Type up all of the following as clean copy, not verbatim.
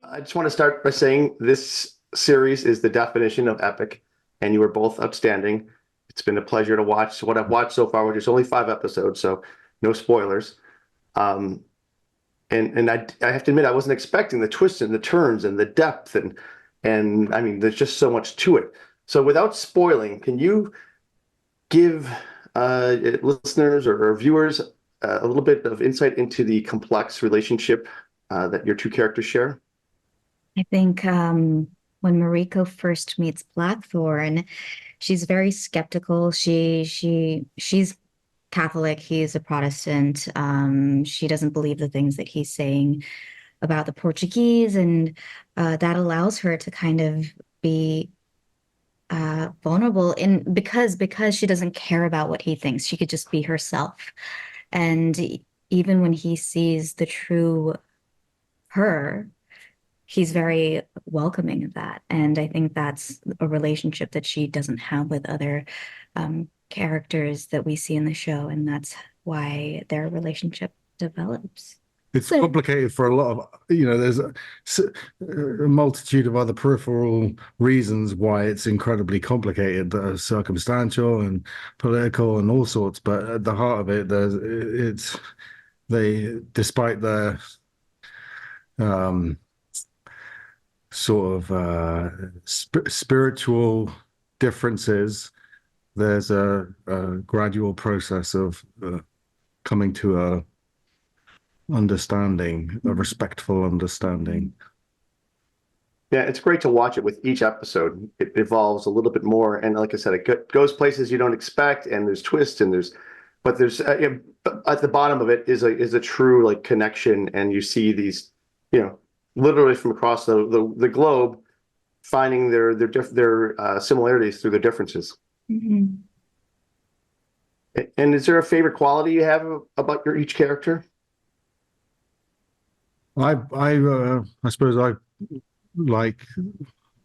I just want to start by saying this series is the definition of epic, and you are both outstanding. It's been a pleasure to watch what I've watched so far, which is only 5 episodes, so no spoilers. Um, and I have to admit, I wasn't expecting the twists and the turns and the depth and I mean, there's just so much to it. So without spoiling, can you give listeners or viewers a little bit of insight into the complex relationship that your two characters share? I think when Mariko first meets Blackthorn, she's very skeptical. She's Catholic, he's a Protestant. She doesn't believe the things that he's saying about the Portuguese, and that allows her to kind of be vulnerable in because she doesn't care about what he thinks. She could just be herself. And even when he sees the true her, he's very welcoming of that. And I think that's a relationship that she doesn't have with other characters that we see in the show. And that's why their relationship develops. It's But complicated for a lot of, there's a multitude of other peripheral reasons why it's incredibly complicated, that are circumstantial and political and all sorts. But at the heart of it, despite their um, sort of spiritual differences, there's a gradual process of coming to a understanding, a respectful understanding. Yeah, it's great to watch it with each episode. It evolves a little bit more, and like I said, it goes places you don't expect, and there's twists, and but there's at the bottom of it is a true like connection, and you see these, literally from across the globe, finding their similarities through their differences. mhm. And is there a favorite quality you have about your each character? I suppose like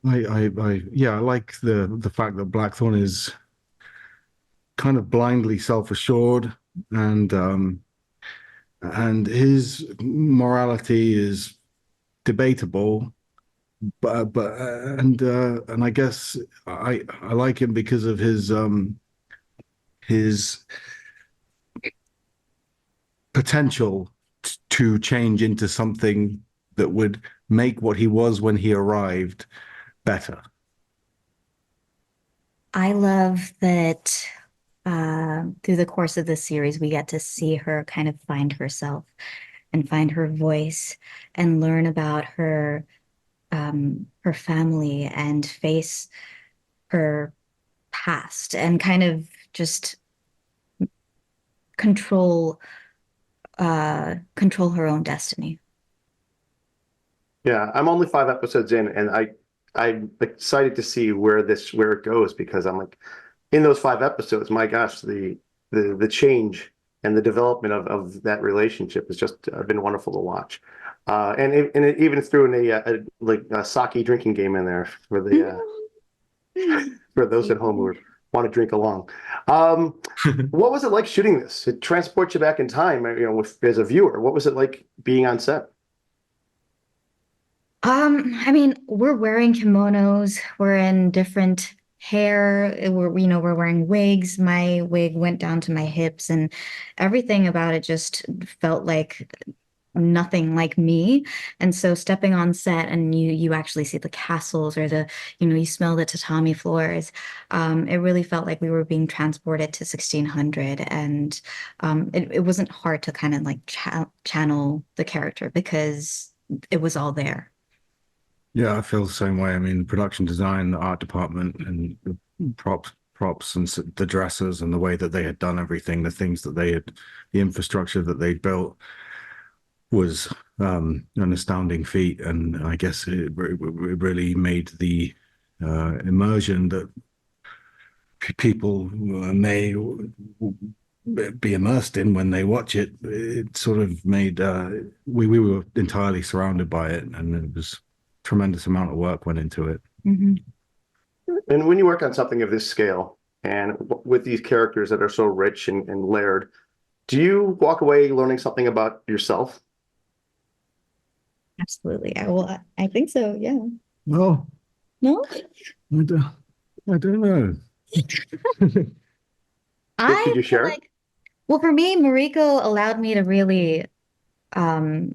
I like the fact that Blackthorn is kind of blindly self-assured, and his morality is debatable, and I guess I like him because of his potential to change into something that would make what he was when he arrived better. I love that through the course of the series, we get to see her kind of find herself and find her voice and learn about her family and face her past and kind of just control control her own destiny. Yeah, I'm only 5 episodes in, and I'm excited to see where it goes because I'm like, in those 5 episodes, my gosh, the change and the development of that relationship has just been wonderful to watch. And it even threw in like a sake drinking game in there for the for those at home who want to drink along. What was it like shooting this? It transports you back in time, as a viewer. What was it like being on set? I mean, we're wearing kimonos, we're in different hair, we're wearing wigs. My wig went down to my hips, and everything about it just felt like nothing like me. And so stepping on set and you actually see the castles or you smell the tatami floors. It really felt like we were being transported to 1600, and it wasn't hard to kind of like channel the character because it was all there. Yeah, I feel the same way. I mean, production design, the art department, and the props, and the dressers, and the way that they had done everything, the infrastructure that they built was an astounding feat. And I guess it really made the immersion that people may be immersed in when they watch it. It sort of made we were entirely surrounded by it, and it was tremendous amount of work went into it. Mhm. And when you work on something of this scale and with these characters that are so rich and layered, do you walk away learning something about yourself? Absolutely. I think so. Yeah. Well, No, I don't know. Could I you feel share? like, well, for me, Mariko allowed me to really um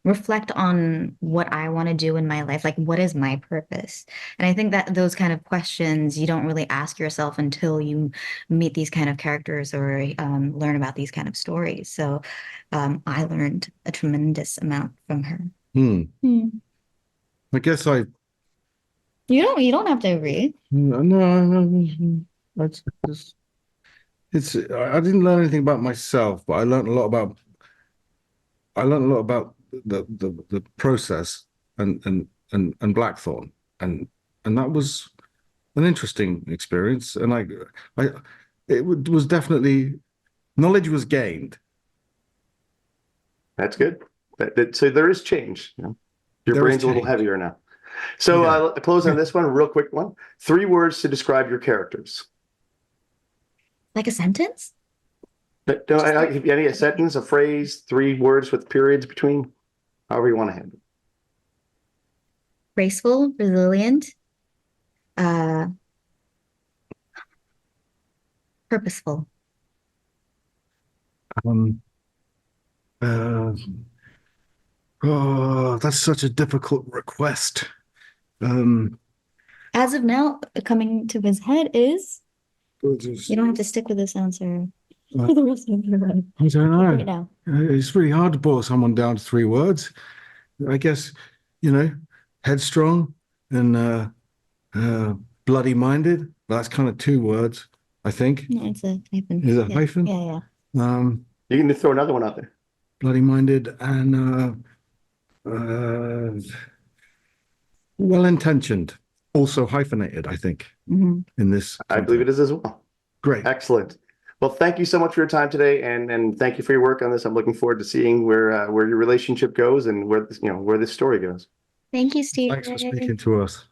reflect on what I want to do in my life. Like, what is my purpose? And I think that those kind of questions you don't really ask yourself until you meet these kind of characters or learn about these kind of stories. So I learned a tremendous amount from her. Hmm. Hmm. I guess I You don't have to agree. no, that's just I didn't learn anything about myself, but I learned a lot about the process and Blackthorn and that was an interesting experience. And I was definitely knowledge was gained. That's good. So there is change. You know? Your There is brain's a little change. heavier now. So Yeah. close on this one, real quick one. 3 words to describe your characters. Like a sentence? But don't Just I like give you any a sentence, a phrase, 3 words with periods between, however you want to handle it. graceful, resilient, uh, purposeful. Um, uh, oh, that's such a difficult request. Um, As of now, coming to his head is just, you don't have to stick with this answer I for the rest of your life. don't Right know. now. It's really hard to boil someone down to 3 words. I guess, you know, headstrong and uh, bloody minded. Well, that's kind of 2 words, I think. No, it's a hyphen. Is it a Yeah, hyphen? yeah, yeah. You can throw another one out there. Bloody minded and well intentioned. Also hyphenated, I think, Hmm. in this I believe it context. is as well. Great. Excellent. Well, thank you so much for your time today, and thank you for your work on this. I'm looking forward to seeing where your relationship goes and where this story goes. Thank you, Steve. Thanks for speaking to us.